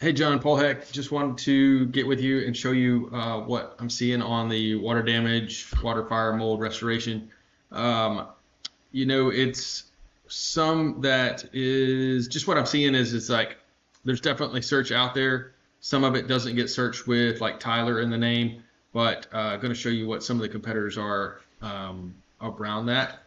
Hey John, Paul Heck, just wanted to get with you and show you what I'm seeing on the water damage, water, fire, mold restoration. Um, it's some that is just what I'm seeing is it's like there's definitely search out there. Some of it doesn't get searched with like Tyler in the name, but I'm going to show you what some of the competitors are around that.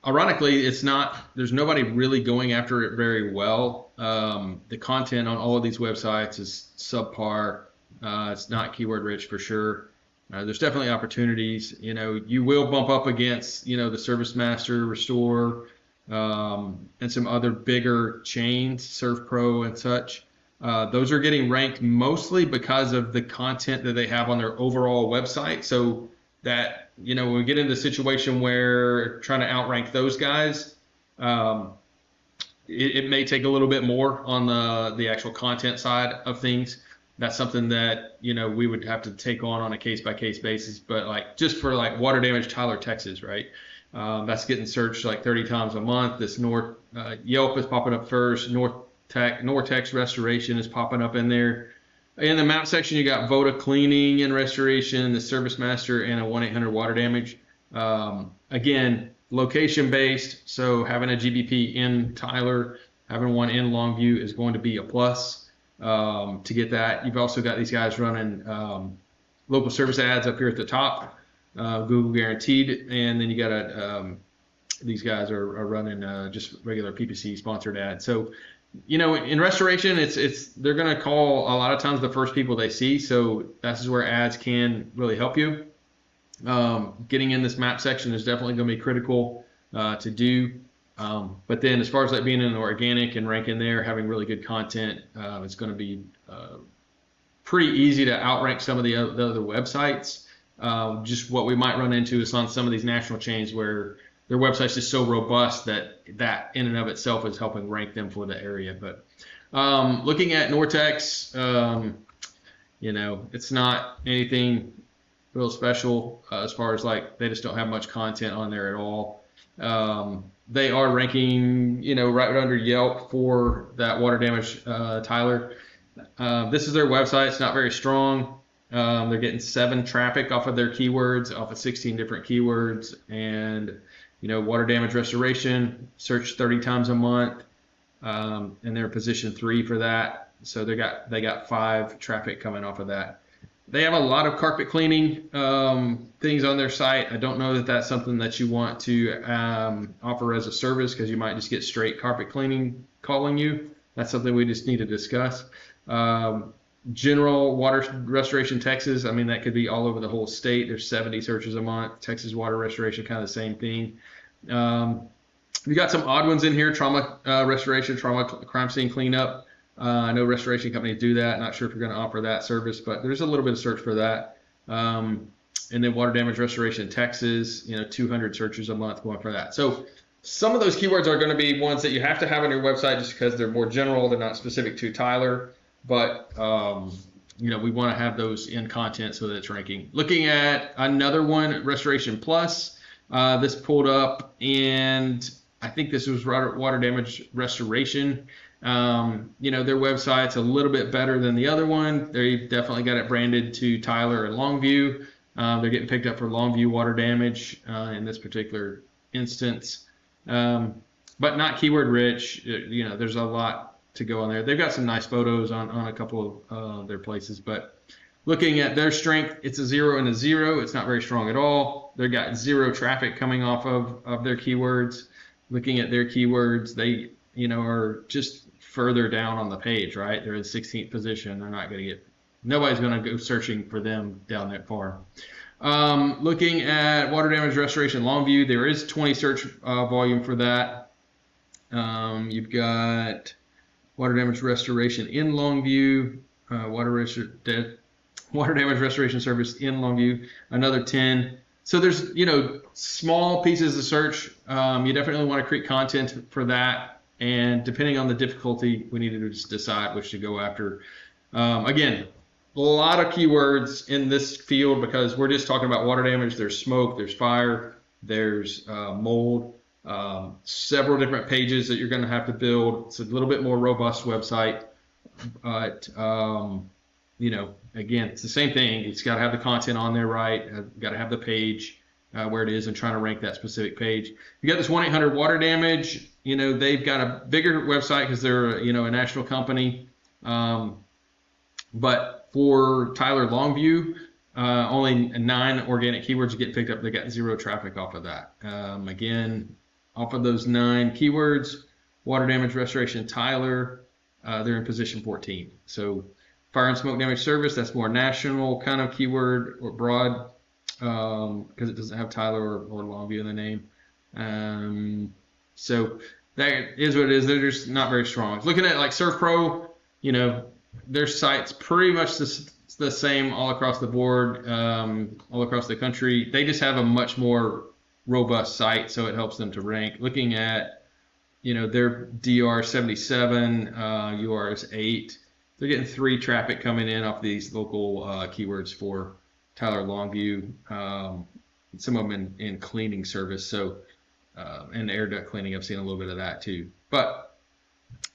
Ironically, it's not. There's nobody really going after it very well. The content on all of these websites is subpar. It's not keyword rich for sure. There's definitely opportunities. You will bump up against the Service Master, Restore, and some other bigger chains, Serve Pro and such. Those are getting ranked mostly because of the content that they have on their overall website. So that when we get into a situation where trying to outrank those guys, um, it may take a little bit more on the actual content side of things. That's something that we would have to take on a case by case basis. But like just for like water damage, Tyler, Texas, right? That's getting searched like 30 times a month. This North Yelp is popping up first. Nortex Restoration is popping up in there. In the map section, you got Voda Cleaning and Restoration, the Service Master, and a 1-800 water damage. Again, location based, so having a GBP in Tyler, having one in Longview is going to be a plus to get that. You've also got these guys running local service ads up here at the top, Google guaranteed, and then you got these guys are running just regular PPC sponsored ads. So in restoration, it's they're going to call a lot of times the first people they see. So that's where ads can really help you. Getting in this map section is definitely going to be critical to do. But then as far as that being in the organic and ranking there, having really good content, it's going to be pretty easy to outrank some of the other websites. Just what we might run into is on some of these national chains where their website's just so robust that in and of itself is helping rank them for the area. But looking at Nortex, it's not anything real special as far as like they just don't have much content on there at all. They are ranking, right under Yelp for that water damage, Tyler. This is their website. It's not very strong. They're getting 7 traffic off of their keywords, off of 16 different keywords, and water damage restoration, search 30 times a month, and they're position 3 for that. So they got 5 traffic coming off of that. They have a lot of carpet cleaning things on their site. I don't know that that's something that you want to offer as a service because you might just get straight carpet cleaning calling you. That's something we just need to discuss. General water restoration Texas, I mean, that could be all over the whole state. There's 70 searches a month. Texas water restoration, kind of the same thing. We got some odd ones in here: trauma restoration, trauma crime scene cleanup. I know restoration companies do that. Not sure if you're going to offer that service, but there's a little bit of search for that. And then water damage restoration Texas, 200 searches a month going for that. So some of those keywords are going to be ones that you have to have on your website just because they're more general. They're not specific to Tyler. But we want to have those in content so that it's ranking. Looking at another one, Restoration Plus. This pulled up, and I think this was water damage restoration. Their website's a little bit better than the other one. They definitely got it branded to Tyler and Longview. They're getting picked up for Longview water damage in this particular instance, but not keyword rich. There's a lot to go on there. They've got some nice photos on a couple of their places, but looking at their strength, it's a 0 and a 0. It's not very strong at all. They've got 0 traffic coming off of their keywords. Looking at their keywords, they are just further down on the page, right? They're in 16th position. They're not going to nobody's going to go searching for them down that far. Looking at water damage restoration Longview, there is 20 search volume for that. You've got water damage restoration in Longview, water damage restoration service in Longview, another 10. So there's, small pieces of search. You definitely want to create content for that. And depending on the difficulty, we need to just decide which to go after. Again, a lot of keywords in this field because we're just talking about water damage. There's smoke, there's fire, there's mold. Several different pages that you're going to have to build. It's a little bit more robust website. but you know, again, it's the same thing. It's got to have the content on there right. Got to have the page where it is and trying to rank that specific page. You got this 1-800 water damage. You know, they've got a bigger website because they're, you know, a national company. But for Tyler Longview, only 9 organic keywords get picked up. They got 0 traffic off of that. Again, off of those 9 keywords, water damage restoration Tyler, they're in position 14. So fire and smoke damage service, that's more national kind of keyword or broad, because it doesn't have Tyler or Longview in the name. So that is what it is. They're just not very strong. Looking at like Surf Pro, you know, their site's pretty much the same all across the board, all across the country. They just have a much more robust site, so it helps them to rank. Looking at, you know, their DR 77, URS 8, they're getting 3 traffic coming in off these local keywords for Tyler Longview. Some of them in cleaning service, so and air duct cleaning. I've seen a little bit of that too. But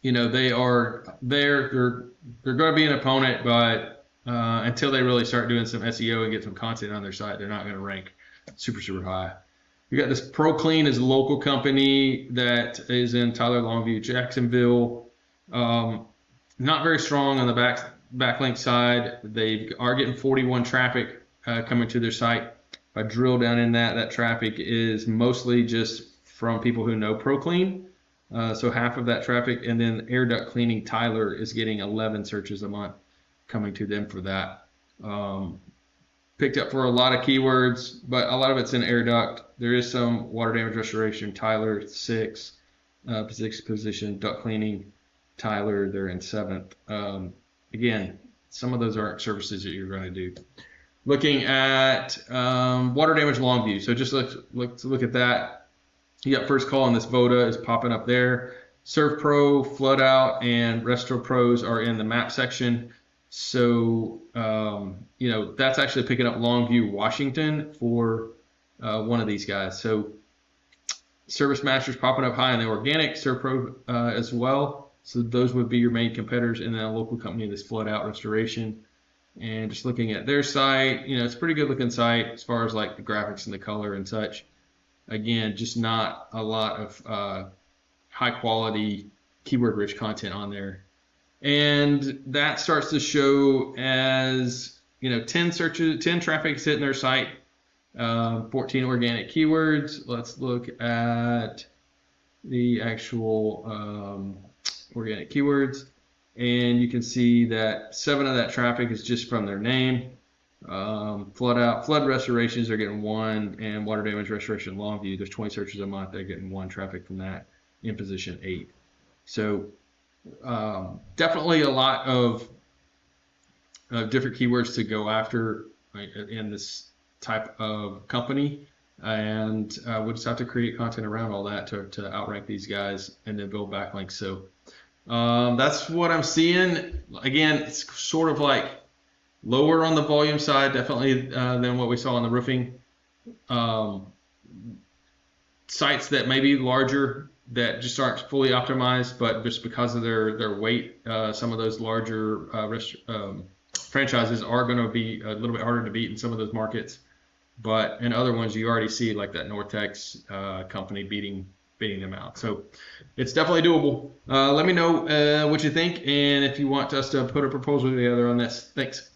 you know, they're going to be an opponent, but until they really start doing some SEO and get some content on their site, they're not going to rank super high. You got this Pro Clean is a local company that is in Tyler Longview, Jacksonville. Not very strong on the backlink side. They are getting 41 traffic coming to their site. If I drill down in that traffic is mostly just from people who know Pro Clean. So half of that traffic, and then air duct cleaning Tyler is getting 11 searches a month coming to them for that. Picked up for a lot of keywords, but a lot of it's in air duct. There is some water damage restoration Tyler 6 position, duct cleaning Tyler, they're in 7th. Again, some of those aren't services that you're going to do. Looking at water damage Longview, so just look at that. You got First Call, and this VODA is popping up there. Surf Pro, Flood Out, and Restro Pros are in the map section. So, you know, that's actually picking up Longview, Washington for one of these guys. So, Service Masters popping up high in the organic, Surf Pro as well. So, those would be your main competitors, and then a local company that's Flood Out Restoration. And just looking at their site, you know, it's a pretty good looking site as far as like the graphics and the color and such. Again, just not a lot of high quality keyword rich content on there. And that starts to show as, you know, 10 searches, 10 traffic hitting their site, 14 organic keywords. Let's look at the actual organic keywords. And you can see that 7 of that traffic is just from their name. Flood restorations are getting 1, and water damage restoration Longview, there's 20 searches a month, they're getting 1 traffic from that in position 8. So definitely a lot of different keywords to go after in this type of company, and we'll just have to create content around all that to outrank these guys and then build backlinks. So that's what I'm seeing. Again, it's sort of like lower on the volume side, definitely than what we saw on the roofing. Sites that may be larger that just aren't fully optimized, but just because of their weight, some of those larger franchises are going to be a little bit harder to beat in some of those markets. But in other ones, you already see like that Nortex company beating them out. So it's definitely doable. Let me know what you think, and if you want us to put a proposal together on this. Thanks.